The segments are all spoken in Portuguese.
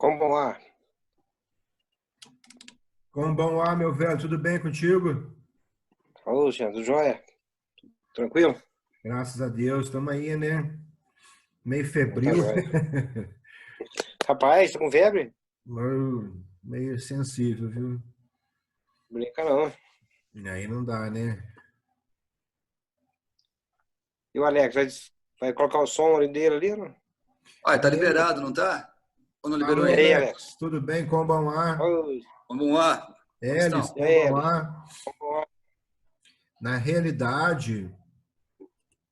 Como lá? Como bom lá, meu velho? Tudo bem contigo? Ô, Luciano, tudo jóia? Tranquilo? Graças a Deus, estamos aí, né? Meio Então tá febril, jóia. Rapaz, tá com febre? meio sensível, viu? Brinca não. E aí não dá, né? E o Alex, vai colocar o som ali dele ali, não? Olha, tá E aí? liberado, não tá? Ou não liberou Alô, E ainda? aí, Alex, Alex? tudo bem? Como bom lá? Ô, Vamos lá. Como Elis, estão? e como aí, bom Elis? lá? Como lá? Na realidade,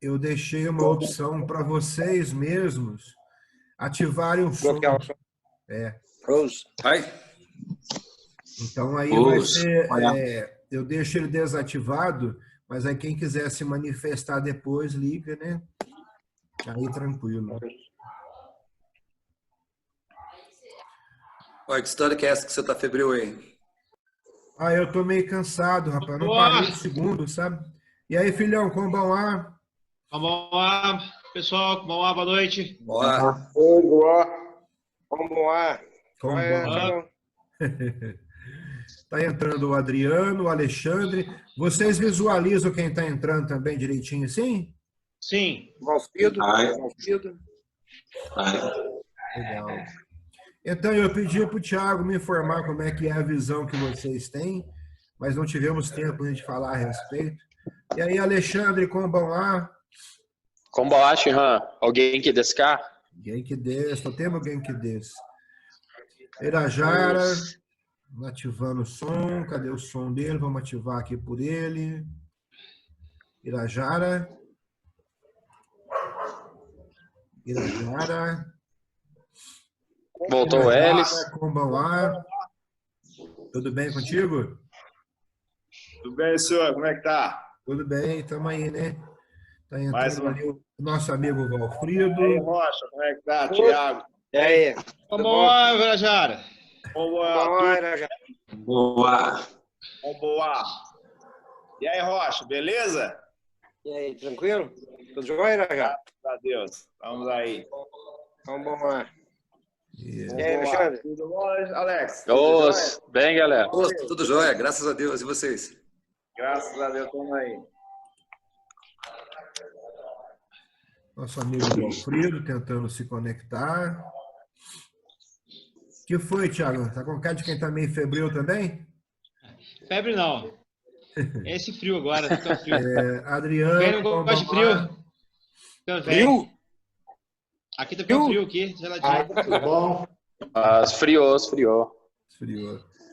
eu deixei uma opção para vocês mesmos ativarem o som. Bloquear o som. É. Rose. Vai. Então aí vai Os. ser, Olha. eu deixo ele desativado, mas aí quem quiser se manifestar depois, liga, né? Aí tranquilo. Olha, que história que é essa que você tá febril aí? Ah, eu tô meio cansado, rapaz. Não Boa, parei um segundo, sabe? E aí, filhão, como vão lá? vamos lá, pessoal, vamos lá, boa noite. Bora. Como lá? Como Olha, vão? Thiagão. Tá entrando o Adriano, o Alexandre. Vocês visualizam quem tá entrando também direitinho, sim? Sim, Valfido. Ai. Valfido. Legal. Então, eu pedi para o Thiago me informar como é que é a visão que vocês têm, mas não tivemos tempo de falar a respeito. E aí, Alexandre, como vão lá? Como acha, Han? Alguém que descar? Genki Des, só temos Genki Des. Irajara, ativando o som. Cadê o som dele? Vamos ativar aqui por ele. Irajara. Irajara. Voltou o Elis. Como vão lá? Tudo bem contigo? Tudo bem, senhor? Como é que tá? Tudo bem, estamos aí, né? Tá Mais entrando uma. ali o nosso amigo E aí, Valfrido. Rocha, como é que tá? Tiago, E aí? Tudo vamos bom? lá, Virajara. como Como é? lá, já? Boa. Tudo boa. E aí, Rocha, beleza? E aí, tranquilo? Tudo jóia, já? Graças a Deus. Vamos aí. Vamos lá. E- E aí, Boa. Alexandre? Tudo bom, Alex? Tudo jóia? Os, bem, galera. Ô, tudo jóia, graças a Deus. E vocês? Graças a Deus, estamos aí. Nosso amigo Valfrido tentando se conectar. O que foi, Thiago? Tá com cara de quem tá meio febril também? Febre não. É esse frio agora, tá tão frio. Adriano, Quem não como gosta de vão lá? frio? Então, velho. Viu? Aqui tá tão frio aqui, geladinho. Tudo bom? Esfriou. Esfriou.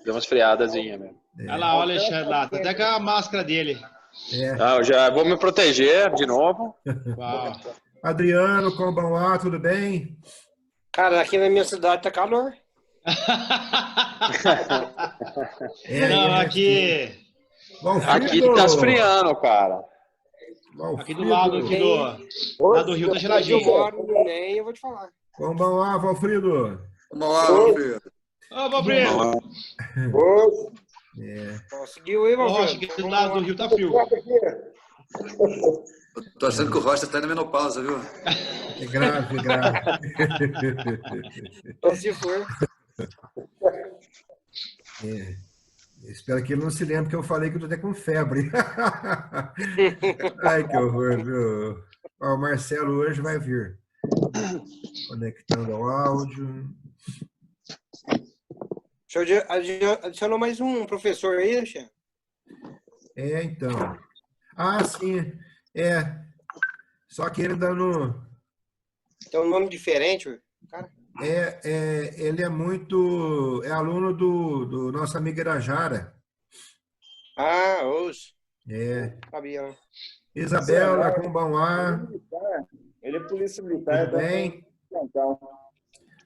Deu uma esfriadazinha mesmo. Olha lá, olha o Alexandre lá, tá até com a máscara dele. Ah, eu já vou me proteger de novo. Uau. Adriano, como vão lá? Tudo bem? Cara, aqui na minha cidade tá calor. Não, aqui Valfrido, Aqui tá esfriando, cara. do lado aqui do rio tá Eu geladinho. moro no NEM, eu vou te falar. Como vão lá, Valfrido? Vamos lá, Alfredo. Ô, Valfrido, Conseguiu aí, ô, Rocha, Valfrido? aqui do lado do rio tá frio. Eu tô achando que o Rocha tá na menopausa, viu? É grave, é grave. Só se for. Espero que ele não se lembre que eu falei que eu tô até com febre. Ai, que horror, viu? Ó, o Marcelo hoje vai vir. Conectando ao áudio. Adicionou mais um professor aí, Alexandre? Então. Ah, sim. Só que ele dando. Tem um nome diferente, cara. Ele é muito. É aluno do nosso amigo Irajara. Ah, os. Sabia, não. Isabela, como vão lá? Ele é polícia militar. Tudo bem? Então,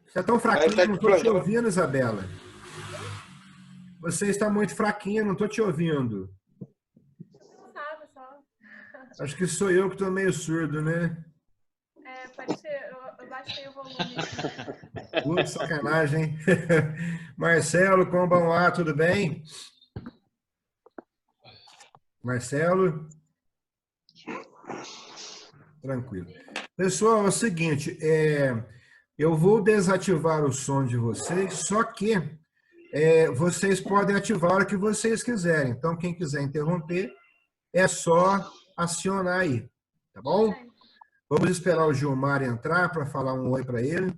Você é tão Ele tá fraquinha, de não estou te plantão. ouvindo, Isabela. Você está muito fraquinha, não estou te ouvindo. Sabe só. Acho que sou eu que estou meio surdo, né? Pode ser. Eu baixei o volume. Putz, sacanagem, hein? Marcelo, como vão lá? Tudo bem? Marcelo? Tranquilo. Pessoal, é o seguinte, Eu vou desativar o som de vocês, só que vocês podem ativar a hora que vocês quiserem. Então, quem quiser interromper, é só acionar aí, tá bom? Vamos esperar o Gilmar entrar para falar um oi para ele.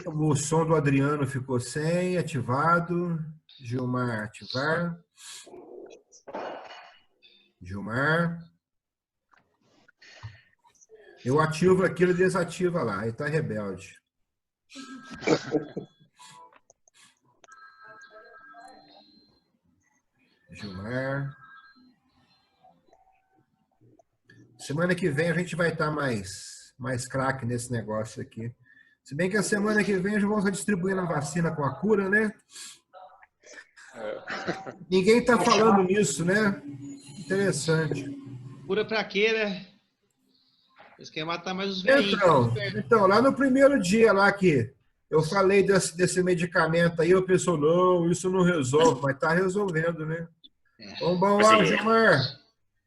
O som do Adriano ficou sem, ativado. Gilmar, ativar. Gilmar. Eu ativo aquilo e desativa lá. Ele está rebelde. Gilmar. Semana que vem a gente vai estar mais craque nesse negócio aqui. Se bem que a semana que vem já vamos estar distribuindo a vacina com a cura, né? Ninguém está falando nisso, né? Interessante. Cura pra quê, né? Eles querem matar mais os velhinhos. Então, lá no primeiro dia lá que eu falei desse medicamento aí, o pessoal, não, isso não resolve, mas está resolvendo, né? Vamos lá, Gilmar.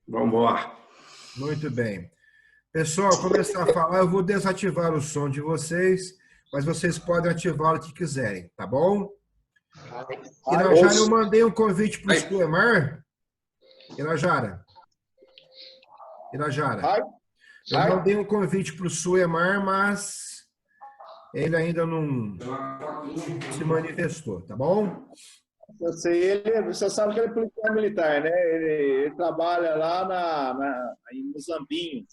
Vamos embora. Muito bem. Pessoal, começar a falar, eu vou desativar o som de vocês, mas vocês podem ativar o que quiserem, tá bom? Irajara, eu mandei um convite para o Suemar. Irajara. Eu mandei um convite para o Suemar, mas ele ainda não se manifestou, tá bom? Você sabe que ele é policial militar, né? Ele trabalha lá em Muzambinho.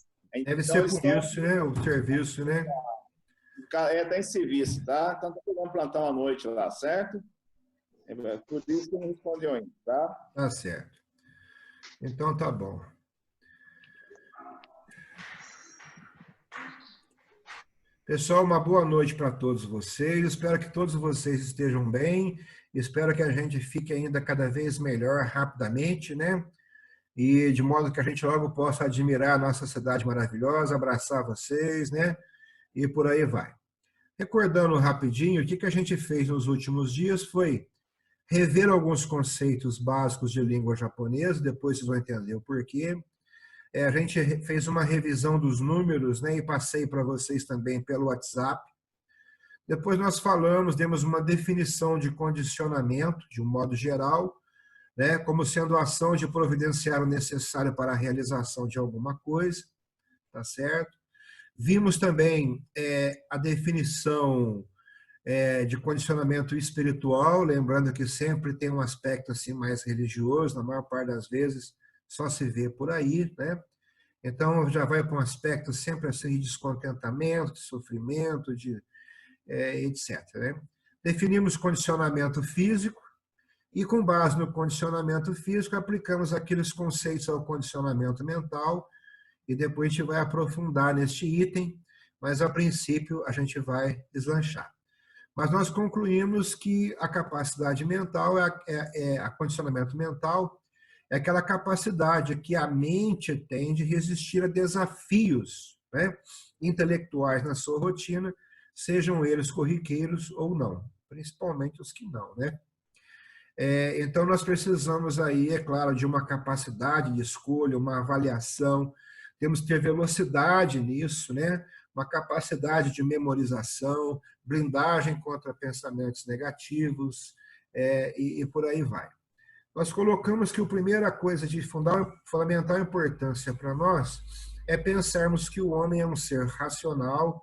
Deve ser por isso, né? O serviço, né? Está em serviço, tá? Então está pegando plantão à noite lá, certo? Por isso que não respondeu ainda, tá? Tá certo. Então tá bom. Pessoal, uma boa noite para todos vocês. Espero que todos vocês estejam bem. Espero que a gente fique ainda cada vez melhor rapidamente, né? E de modo que a gente logo possa admirar a nossa cidade maravilhosa, abraçar vocês, né? E por aí vai. Recordando rapidinho, o que a gente fez nos últimos dias foi rever alguns conceitos básicos de língua japonesa, depois vocês vão entender o porquê. A gente fez uma revisão dos números, né? E passei para vocês também pelo WhatsApp. Depois nós demos uma definição de condicionamento, de um modo geral, né, como sendo a ação de providenciar o necessário para a realização de alguma coisa, tá certo? Vimos também a definição de condicionamento espiritual, lembrando que sempre tem um aspecto assim mais religioso, na maior parte das vezes só se vê por aí, né? Então já vai para um aspecto sempre assim de descontentamento, de sofrimento, etc. Né? Definimos condicionamento físico, e com base no condicionamento físico, aplicamos aqueles conceitos ao condicionamento mental, e depois a gente vai aprofundar neste item, mas a princípio a gente vai deslanchar. Mas nós concluímos que a capacidade mental, a condicionamento mental, é aquela capacidade que a mente tem de resistir a desafios, né, intelectuais na sua rotina, sejam eles corriqueiros ou não, principalmente os que não, né? Então, nós precisamos aí, é claro, de uma capacidade de escolha, uma avaliação, temos que ter velocidade nisso, né? Uma capacidade de memorização, blindagem contra pensamentos negativos, e por aí vai. Nós colocamos que a primeira coisa de fundamental importância para nós é pensarmos que o homem é um ser racional,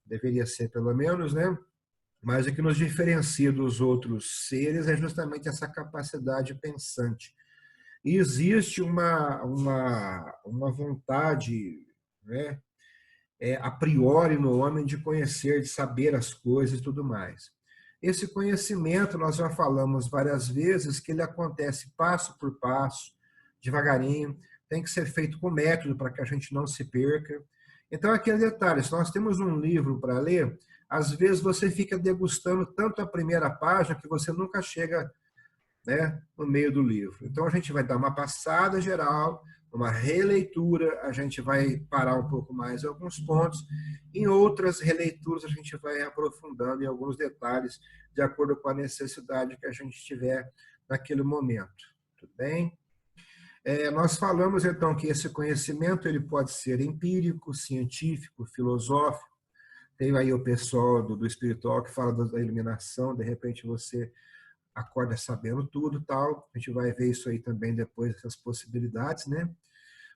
deveria ser pelo menos, né? Mas o que nos diferencia dos outros seres é justamente essa capacidade pensante. E existe uma vontade, né, a priori no homem de conhecer, de saber as coisas e tudo mais. Esse conhecimento, nós já falamos várias vezes, que ele acontece passo por passo, devagarinho, tem que ser feito com método para que a gente não se perca. Então, aquele detalhe, se nós temos um livro para ler, às vezes você fica degustando tanto a primeira página que você nunca chega, né, no meio do livro. Então, a gente vai dar uma passada geral, uma releitura, a gente vai parar um pouco mais em alguns pontos, em outras releituras a gente vai aprofundando em alguns detalhes, de acordo com a necessidade que a gente tiver naquele momento. Tudo bem? Nós falamos, então, que esse conhecimento ele pode ser empírico, científico, filosófico, Tem aí o pessoal do espiritual que fala da iluminação, de repente você acorda sabendo tudo, tal. A gente vai ver isso aí também depois, essas possibilidades, né?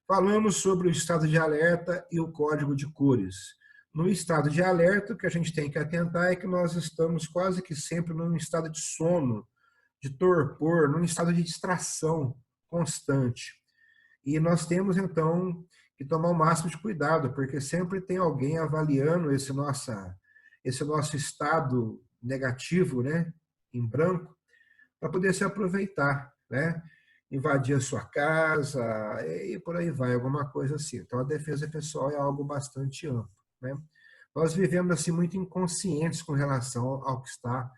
Falamos sobre o estado de alerta e o código de cores. No estado de alerta, o que a gente tem que atentar é que nós estamos quase que sempre num estado de sono, de torpor, num estado de distração constante. E nós temos, então, que tomar o máximo de cuidado, porque sempre tem alguém avaliando esse nosso estado negativo, né, em branco, para poder se aproveitar, né? Invadir a sua casa e por aí vai, alguma coisa assim. Então, a defesa pessoal é algo bastante amplo, né? Nós vivemos assim muito inconscientes com relação ao que está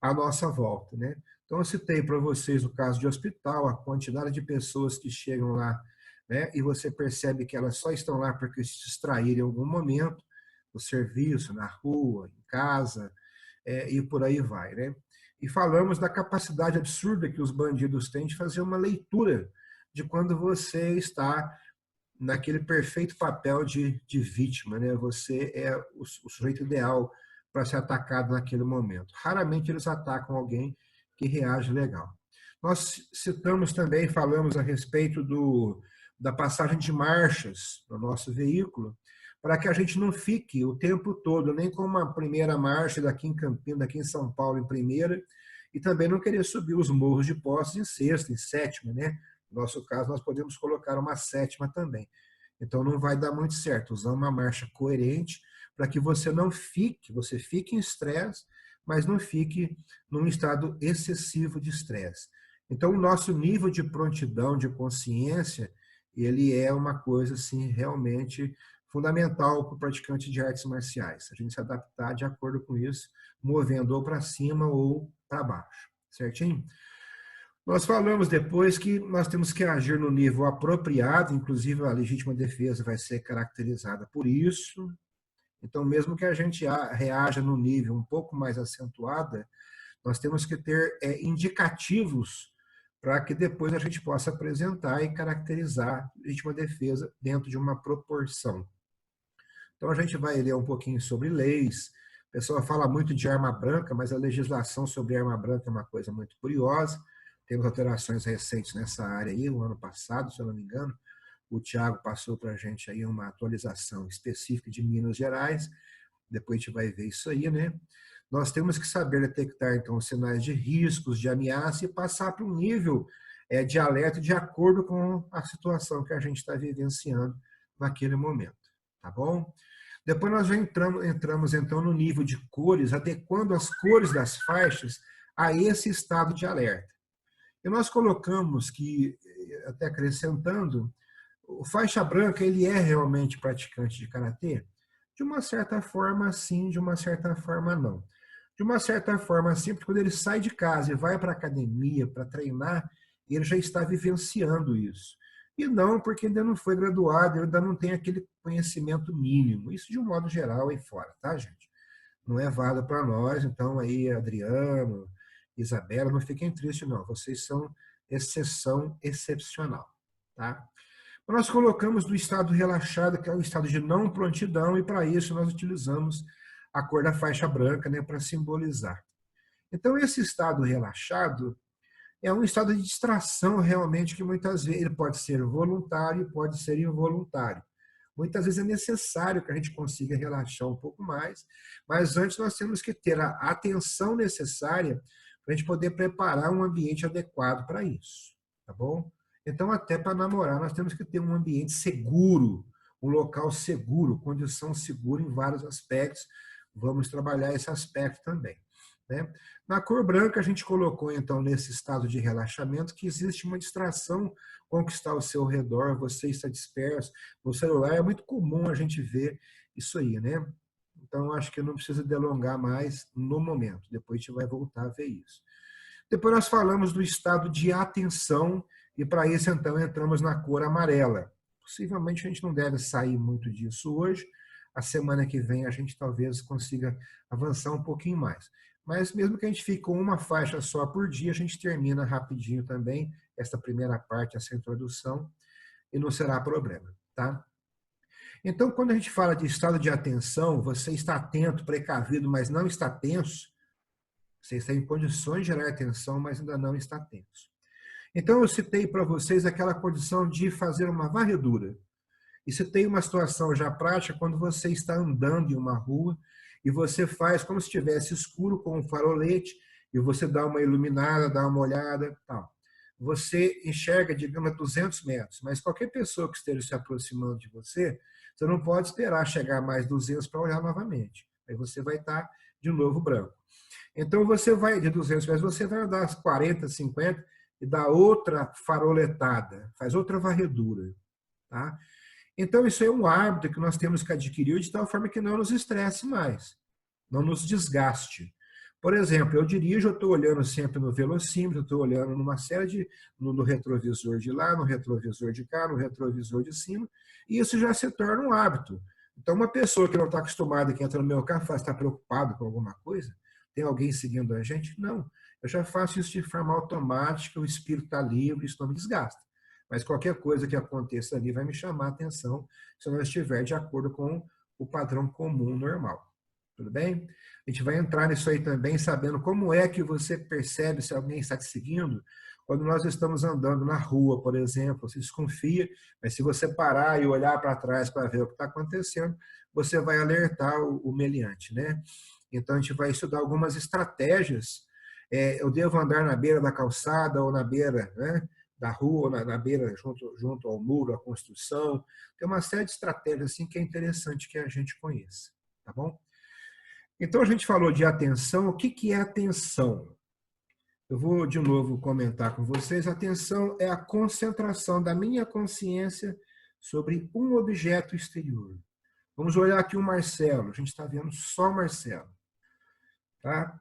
à nossa volta, né? Então, eu citei para vocês o caso de hospital, a quantidade de pessoas que chegam lá, né? E você percebe que elas só estão lá porque se distraíram em algum momento, no serviço, na rua, em casa, e por aí vai, né? E falamos da capacidade absurda que os bandidos têm de fazer uma leitura de quando você está naquele perfeito papel de vítima, né? Você é o sujeito ideal para ser atacado naquele momento. Raramente eles atacam alguém que reage legal. Nós citamos também, falamos a respeito da passagem de marchas no nosso veículo, para que a gente não fique o tempo todo, nem com uma primeira marcha daqui em Campinas, daqui em São Paulo em primeira, e também não querer subir os morros de Poços em sexta, em sétima, né? No nosso caso, nós podemos colocar uma sétima também. Então, não vai dar muito certo. Usar uma marcha coerente para que você não fique, você fique em estresse, mas não fique num estado excessivo de estresse. Então, o nosso nível de prontidão, de consciência, ele é uma coisa, assim, realmente fundamental para o praticante de artes marciais. A gente se adaptar de acordo com isso, movendo ou para cima ou para baixo. Certinho? Nós falamos depois que nós temos que agir no nível apropriado, inclusive a legítima defesa vai ser caracterizada por isso. Então, mesmo que a gente reaja no nível um pouco mais acentuada, nós temos que ter indicativos para que depois a gente possa apresentar e caracterizar a legítima defesa dentro de uma proporção. Então, a gente vai ler um pouquinho sobre leis. O pessoal fala muito de arma branca, mas a legislação sobre arma branca é uma coisa muito curiosa. Temos alterações recentes nessa área aí, o ano passado, se eu não me engano. O Tiago passou para a gente aí uma atualização específica de Minas Gerais. Depois a gente vai ver isso aí, né? Nós temos que saber detectar, então, os sinais de riscos, de ameaça e passar para um nível de alerta de acordo com a situação que a gente está vivenciando naquele momento, tá bom? Depois nós já entramos então, no nível de cores, adequando as cores das faixas a esse estado de alerta. E nós colocamos que, até acrescentando, o faixa branca, ele é realmente praticante de karatê? De uma certa forma, sim, de uma certa forma, não. De uma certa forma, sim, porque quando ele sai de casa e vai para a academia para treinar, ele já está vivenciando isso. E não porque ainda não foi graduado, ainda não tem aquele conhecimento mínimo. Isso de um modo geral aí fora, tá, gente? Não é válido para nós, então aí, Adriano, Isabela, não fiquem tristes, não. Vocês são exceção excepcional, tá? Nós colocamos do estado relaxado, que é o estado de não prontidão, e para isso nós utilizamos a cor da faixa branca, né, para simbolizar. Então, esse estado relaxado é um estado de distração realmente que muitas vezes ele pode ser voluntário e pode ser involuntário. Muitas vezes é necessário que a gente consiga relaxar um pouco mais, mas antes nós temos que ter a atenção necessária para a gente poder preparar um ambiente adequado para isso, tá bom? Então, até para namorar, nós temos que ter um ambiente seguro, um local seguro, condição segura em vários aspectos. Vamos trabalhar esse aspecto também, né? Na cor branca, a gente colocou, então, nesse estado de relaxamento, que existe uma distração com o que está ao seu redor, você está disperso. No celular é muito comum a gente ver isso aí, né? Então, acho que eu não preciso delongar mais no momento. Depois a gente vai voltar a ver isso. Depois nós falamos do estado de atenção e para isso, então, entramos na cor amarela. Possivelmente a gente não deve sair muito disso hoje. A semana que vem a gente talvez consiga avançar um pouquinho mais. Mas mesmo que a gente fique com uma faixa só por dia, a gente termina rapidinho também essa primeira parte, essa introdução, e não será problema, tá? Então, quando a gente fala de estado de atenção, você está atento, precavido, mas não está tenso, você está em condições de gerar atenção, mas ainda não está tenso. Então, eu citei para vocês aquela condição de fazer uma varredura. E citei uma situação já prática quando você está andando em uma rua e você faz como se estivesse escuro com um farolete e você dá uma iluminada, dá uma olhada, tal. Você enxerga, digamos, a 200 metros, mas qualquer pessoa que esteja se aproximando de você, você não pode esperar chegar mais 200 para olhar novamente. Aí você vai estar de novo branco. Então, você vai de 200 metros, você vai andar as 40, 50 e dá outra faroletada, faz outra varredura. Tá? Então, isso é um hábito que nós temos que adquirir de tal forma que não nos estresse mais, não nos desgaste. Por exemplo, eu dirijo, eu estou olhando sempre no velocímetro, estou olhando numa série de, no retrovisor de lá, no retrovisor de cá, no retrovisor de cima, e isso já se torna um hábito. Então, uma pessoa que não está acostumada, que entra no meu carro, está preocupado com alguma coisa, tem alguém seguindo a gente? Não. Eu já faço isso de forma automática, o espírito está livre, isso não me desgasta. Mas qualquer coisa que aconteça ali vai me chamar a atenção se eu não estiver de acordo com o padrão comum normal. Tudo bem? A gente vai entrar nisso aí também, sabendo como é que você percebe se alguém está te seguindo. Quando nós estamos andando na rua, por exemplo, você desconfia, mas se você parar e olhar para trás para ver o que está acontecendo, você vai alertar o meliante, né? Então, a gente vai estudar algumas estratégias. Eu devo andar na beira da calçada ou na beira, né, da rua, ou na beira, junto ao muro, à construção. Tem uma série de estratégias assim, que é interessante que a gente conheça. Tá bom? Então, a gente falou de atenção. O que é atenção? Eu vou, de novo, comentar com vocês. Atenção é a concentração da minha consciência sobre um objeto exterior. Vamos olhar aqui o Marcelo. A gente está vendo só o Marcelo. Tá?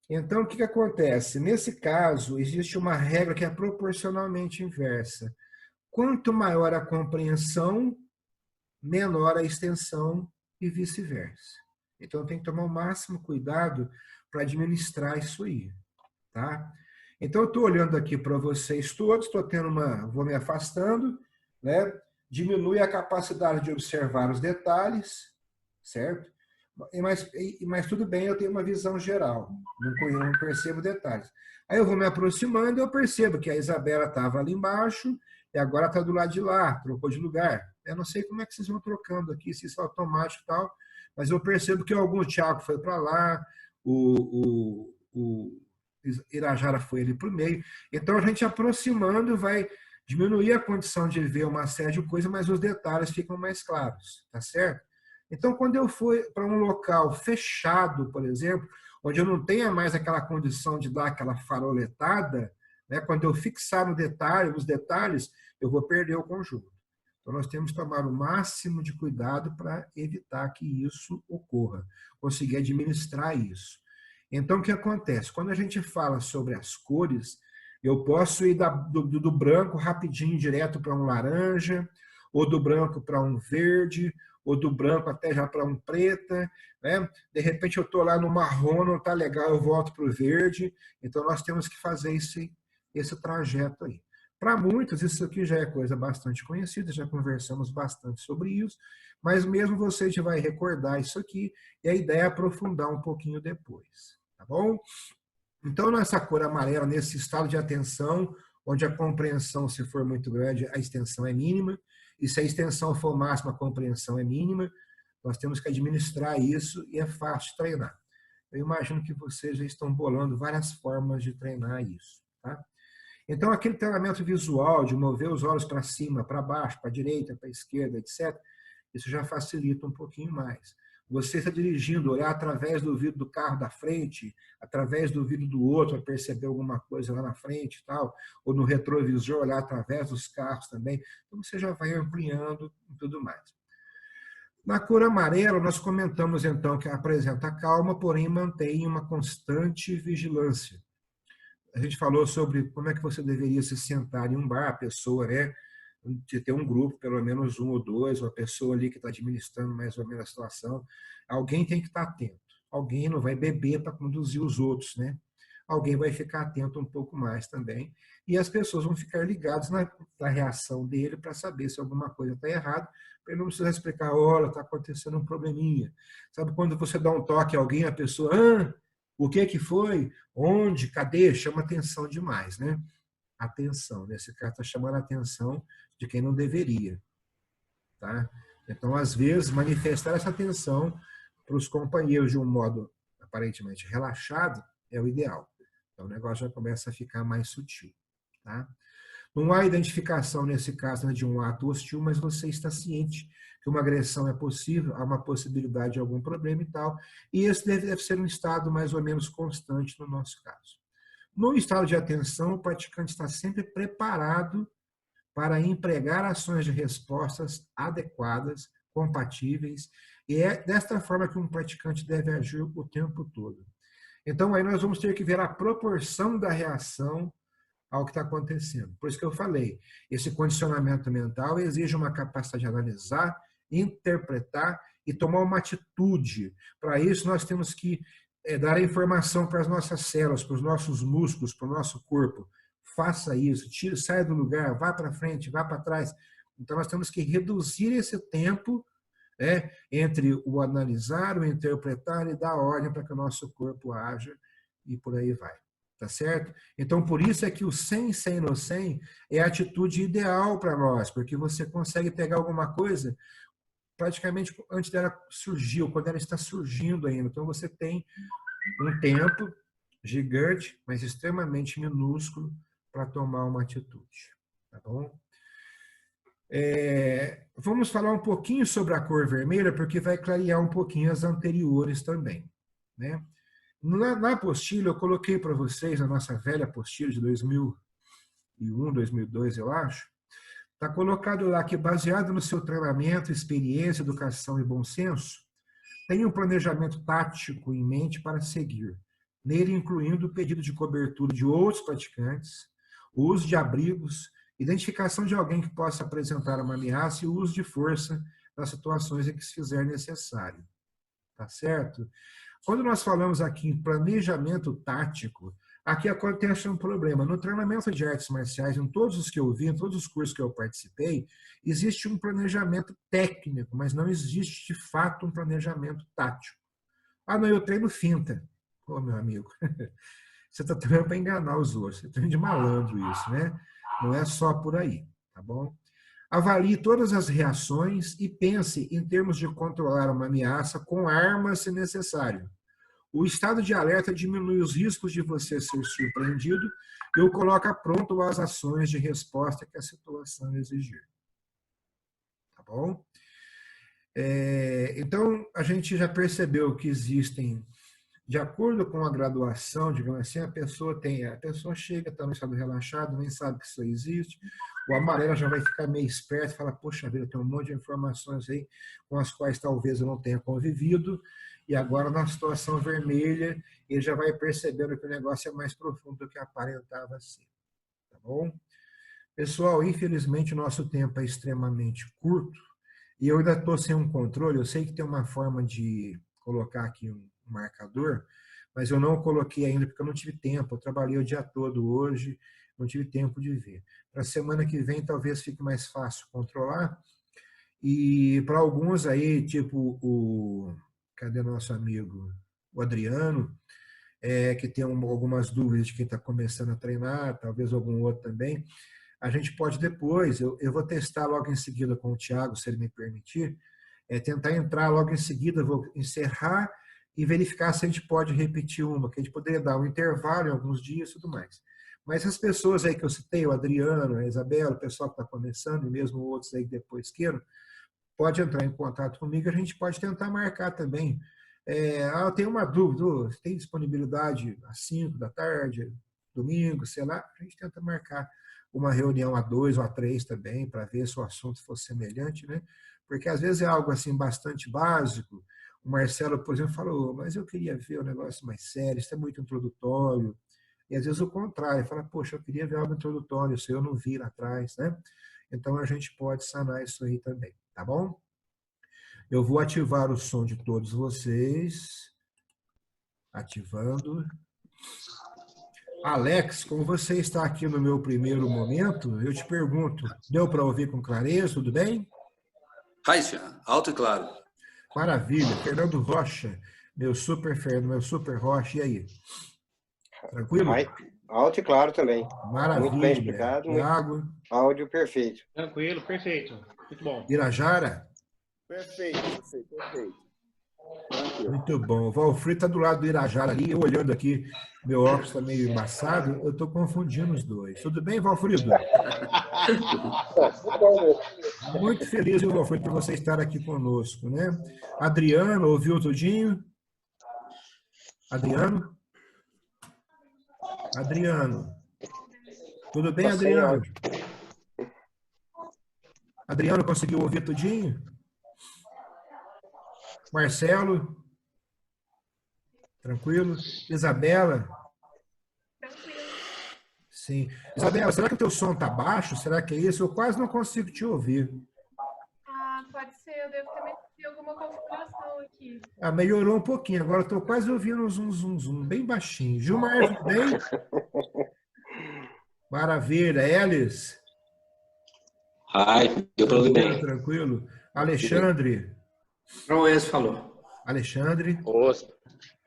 Então, o que acontece? Nesse caso, existe uma regra que é proporcionalmente inversa. Quanto maior a compreensão, menor a extensão e vice-versa. Então, tem que tomar o máximo cuidado para administrar isso aí. Tá? Então, eu estou olhando aqui para vocês todos, vou me afastando, né? Diminui a capacidade de observar os detalhes, certo? Mas tudo bem, eu tenho uma visão geral, não percebo detalhes. Aí eu vou me aproximando e eu percebo que a Isabela estava ali embaixo e agora está do lado de lá, trocou de lugar. Eu não sei como é que vocês vão trocando aqui, se isso é automático e tal, mas eu percebo que algum Thiago foi para lá, o Irajara foi ali para o meio. Então, a gente aproximando vai diminuir a condição de ver uma série de coisas, mas os detalhes ficam mais claros, tá certo? Então, quando eu for para um local fechado, por exemplo, onde eu não tenha mais aquela condição de dar aquela faroletada, né, quando eu fixar no detalhe, nos detalhes, eu vou perder o conjunto. Então, nós temos que tomar o máximo de cuidado para evitar que isso ocorra, conseguir administrar isso. Então, o que acontece? Quando a gente fala sobre as cores, eu posso ir do branco rapidinho direto para um laranja, ou do branco para um verde, ou do branco até já para um preta, né? De repente eu estou lá no marrom, não está legal, eu volto para o verde. Então nós temos que fazer esse trajeto aí. Para muitos isso aqui já é coisa bastante conhecida, já conversamos bastante sobre isso, mas mesmo você já vai recordar isso aqui e a ideia é aprofundar um pouquinho depois, tá bom? Então nessa cor amarela, nesse estado de atenção, onde a compreensão, se for muito grande, a extensão é mínima, e se a extensão for máxima, a compreensão é mínima, nós temos que administrar isso e é fácil treinar. Eu imagino que vocês já estão bolando várias formas de treinar isso. Tá? Então, aquele treinamento visual, de mover os olhos para cima, para baixo, para a direita, para a esquerda, etc., isso já facilita um pouquinho mais. Você está dirigindo, olhar através do vidro do carro da frente, através do vidro do outro, perceber alguma coisa lá na frente e tal, ou no retrovisor, olhar através dos carros também. Então, você já vai ampliando e tudo mais. Na cor amarela, nós comentamos, então, que apresenta calma, porém mantém uma constante vigilância. A gente falou sobre como é que você deveria se sentar em um bar, a pessoa, né? De ter um grupo, pelo menos um ou dois, uma pessoa ali que está administrando mais ou menos a situação. Alguém tem que estar atento. Alguém não vai beber para conduzir os outros, né? alguém vai ficar atento um pouco mais também. E as pessoas vão ficar ligadas na reação dele para saber se alguma coisa está errada, para ele não precisar explicar, olha, está acontecendo um probleminha. Sabe quando você dá um toque a alguém, a pessoa, o que foi? Onde? Cadê? Chama atenção demais, né? Atenção, nesse caso está chamando a atenção de quem não deveria. Tá? Então, às vezes, manifestar essa atenção para os companheiros de um modo aparentemente relaxado é o ideal. Então, o negócio já começa a ficar mais sutil. Tá? Não há identificação, nesse caso, né, de um ato hostil, mas você está ciente que uma agressão é possível, há uma possibilidade de algum problema e tal, e esse deve ser um estado mais ou menos constante no nosso caso. No estado de atenção, o praticante está sempre preparado para empregar ações de respostas adequadas, compatíveis, e é desta forma que um praticante deve agir o tempo todo. Então, aí nós vamos ter que ver a proporção da reação ao que está acontecendo. Por isso que eu falei, esse condicionamento mental exige uma capacidade de analisar, interpretar e tomar uma atitude. Para isso, nós temos que dar a informação para as nossas células, para os nossos músculos, para o nosso corpo. Faça isso, saia do lugar, vá para frente, vá para trás. Então, nós temos que reduzir esse tempo entre o analisar, o interpretar e dar ordem para que o nosso corpo haja e por aí vai. Tá certo? Então, por isso é que o sem no sem é a atitude ideal para nós, porque você consegue pegar alguma coisa praticamente antes dela surgir, ou quando ela está surgindo ainda. Então, você tem um tempo gigante, mas extremamente minúsculo para tomar uma atitude. Tá bom? Vamos falar um pouquinho sobre a cor vermelha, porque vai clarear um pouquinho as anteriores também. Né? Na apostila, eu coloquei para vocês, a nossa velha apostila de 2001, 2002, eu acho, está colocado lá que, baseado no seu treinamento, experiência, educação e bom senso, tenha um planejamento tático em mente para seguir, nele incluindo o pedido de cobertura de outros praticantes, o uso de abrigos, identificação de alguém que possa apresentar uma ameaça e o uso de força nas situações em que se fizer necessário. Tá certo? Quando nós falamos aqui em planejamento tático, aqui acontece um problema. No treinamento de artes marciais, em todos os que eu vi, em todos os cursos que eu participei, existe um planejamento técnico, mas não existe, de fato, um planejamento tático. Não, eu treino finta. Ô, meu amigo, você está treinando para enganar os outros. Você treina de malandro isso, né? Não é só por aí, tá bom? Avalie todas as reações e pense em termos de controlar uma ameaça com armas, se necessário. O estado de alerta diminui os riscos de você ser surpreendido e o coloca pronto às ações de resposta que a situação exigir. Tá bom? Então, a gente já percebeu que existem, de acordo com a graduação, digamos assim, a pessoa chega, está no estado relaxado, nem sabe que isso existe, o amarelo já vai ficar meio esperto, fala, poxa vida, tem um monte de informações aí com as quais talvez eu não tenha convivido, e agora na situação vermelha, ele já vai percebendo que o negócio é mais profundo do que aparentava ser. Tá bom? Pessoal, infelizmente o nosso tempo é extremamente curto, e eu ainda estou sem um controle, eu sei que tem uma forma de colocar aqui um marcador, mas eu não coloquei ainda porque eu não tive tempo, eu trabalhei o dia todo hoje, não tive tempo de ver. Para a semana que vem talvez fique mais fácil controlar, e para alguns aí, tipo cadê nosso amigo? O Adriano, que tem algumas dúvidas de quem está começando a treinar, talvez algum outro também, a gente pode depois, eu vou testar logo em seguida com o Thiago, se ele me permitir, tentar entrar logo em seguida, vou encerrar e verificar se a gente pode repetir uma, que a gente poderia dar um intervalo em alguns dias e tudo mais. Mas as pessoas aí que eu citei, o Adriano, a Isabela, o pessoal que está começando, e mesmo outros aí que depois queiram, pode entrar em contato comigo, a gente pode tentar marcar também. Eu tenho uma dúvida, tem disponibilidade às 5 da tarde, domingo, sei lá, a gente tenta marcar uma reunião a 2 ou a 3 também, para ver se o assunto for semelhante, né? Porque às vezes é algo assim bastante básico. O Marcelo, por exemplo, falou, mas eu queria ver um negócio mais sério, isso é muito introdutório. E às vezes o contrário, fala, poxa, eu queria ver algo introdutório, isso eu não vi lá atrás, né? Então a gente pode sanar isso aí também, tá bom? Eu vou ativar o som de todos vocês. Ativando. Alex, como você está aqui no meu primeiro momento, eu te pergunto, deu para ouvir com clareza, tudo bem? Raíssa, alto e claro. Maravilha. Fernando Rocha, meu super Rocha, e aí? Tranquilo? Alto e claro também. Maravilha. Muito bem explicado. Tiago. Áudio perfeito. Tranquilo, perfeito. Muito bom. Irajara? Perfeito. Tranquilo. Muito bom. O Valfrito está do lado do Irajara ali, eu olhando aqui, meu óculos está meio embaçado, eu estou confundindo os dois. Tudo bem, Valfrito? Muito feliz, Valfrito, por você estar aqui conosco, né? Adriano, ouviu tudinho? Adriano? Adriano. Tudo bem, Adriano? Adriano, conseguiu ouvir tudinho? Marcelo? Tranquilo? Isabela? Tranquilo. Sim. Isabela, será que o teu som tá baixo? Será que é isso? Eu quase não consigo te ouvir. Ah, pode ser. Eu devo ter metido alguma configuração aqui. Ah, melhorou um pouquinho. Agora eu tô quase ouvindo um zum, bem baixinho. Gilmar, tudo bem? Maravilha. Elis? Ai, deu para ouvir bem. Tranquilo. Alexandre? Não, esse falou. Alexandre?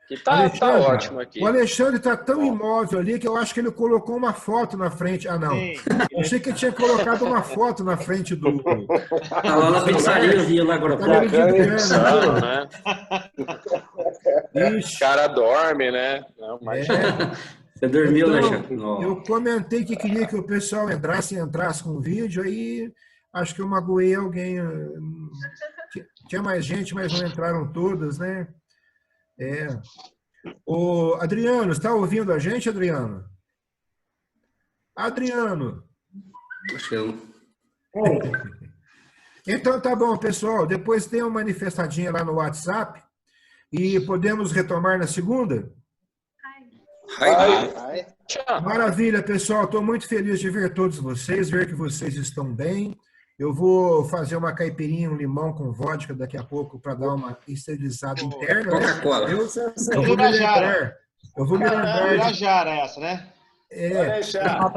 Que tá ótimo aqui. O Alexandre está tão imóvel ali que eu acho que ele colocou uma foto na frente. Ah, não. Sim. Eu achei que ele tinha colocado uma foto na frente do... Tá lá na pizzaria, eu vi lá agora. Tá meio de grana, Não, né? né? O cara dorme, né? Não, mas... Você dormiu, né, Então, chefe? eu comentei que queria que o pessoal entrasse com o vídeo, aí acho que eu magoei alguém. Tinha mais gente, mas não entraram todas, né? Ô, Adriano, está ouvindo a gente, Adriano? Adriano. Acho que não. Então tá bom, pessoal. Depois tem uma manifestadinha lá no WhatsApp e podemos retomar na segunda? Maravilha, pessoal. Estou muito feliz de ver todos vocês, ver que vocês estão bem. Eu vou fazer uma caipirinha, um limão com vodka daqui a pouco para dar uma esterilizada interna. Coca-Cola. Eu vou me lembrar. Eu vou me lembrar. Irajara essa, né? Irajara.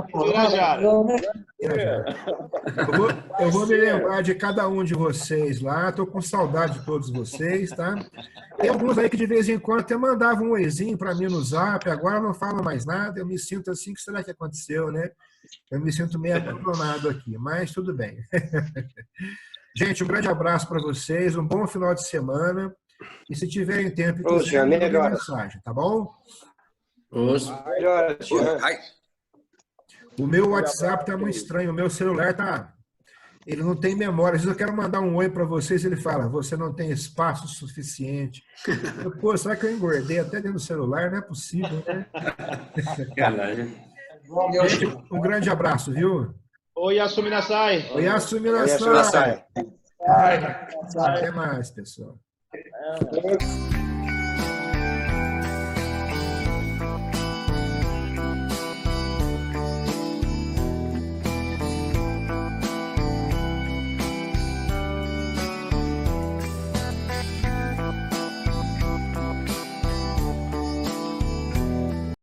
Eu vou me lembrar de cada um de vocês lá. Estou com saudade de todos vocês, tá? Tem alguns aí que de vez em quando até mandavam um oizinho para mim no zap. Agora não falam mais nada. Eu me sinto assim, o que será que aconteceu, né? Eu me sinto meio abandonado aqui, mas tudo bem. Gente, um grande abraço para vocês, um bom final de semana. E se tiverem tempo, mandem mensagem, tá bom? O meu WhatsApp está muito estranho, o meu celular ele não tem memória. Às vezes eu quero mandar um oi para vocês, ele fala, você não tem espaço suficiente. Pô, será que eu engordei até dentro do celular? Não é possível, né? Gente, um grande abraço, viu? Oi, Yasumi Nasai. Oi, Yasumi Nasai. Até mais, pessoal.